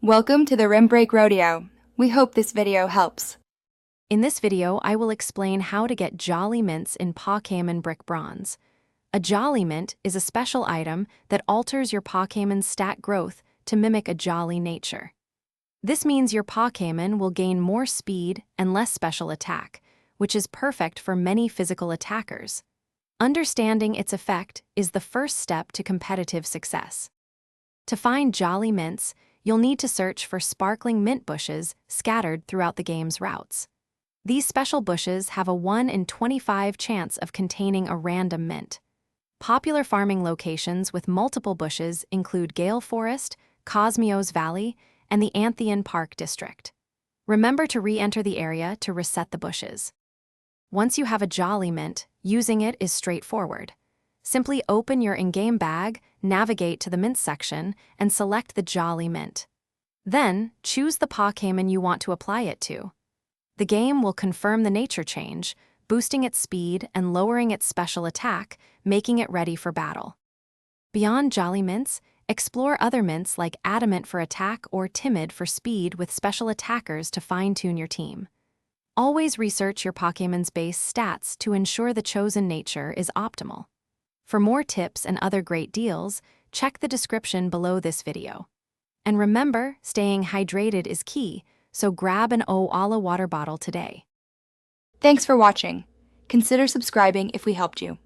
Welcome to the Rim Break Rodeo. We hope this video helps. In this video, I will explain how to get Jolly Mints in Pokémon Brick Bronze. A Jolly Mint is a special item that alters your Pokémon's stat growth to mimic a jolly nature. This means your Pokémon will gain more speed and less special attack, which is perfect for many physical attackers. Understanding its effect is the first step to competitive success. To find Jolly Mints, you'll need to search for sparkling mint bushes scattered throughout the game's routes. These special bushes have a 1 in 25 chance of containing a random mint. Popular farming locations with multiple bushes include Gale Forest, Cosmos Valley, and the Anthean Park District. Remember to re-enter the area to reset the bushes. Once you have a Jolly Mint, using it is straightforward. Simply open your in-game bag, navigate to the mint section, and select the Jolly Mint. Then, choose the Pokémon you want to apply it to. The game will confirm the nature change, boosting its speed and lowering its special attack, making it ready for battle. Beyond Jolly Mints, explore other mints like Adamant for attack or Timid for speed with special attackers to fine-tune your team. Always research your Pokémon's base stats to ensure the chosen nature is optimal. For more tips and other great deals, check the description below this video. And remember, staying hydrated is key, so grab an Oala water bottle today. Thanks for watching. Consider subscribing if we helped you.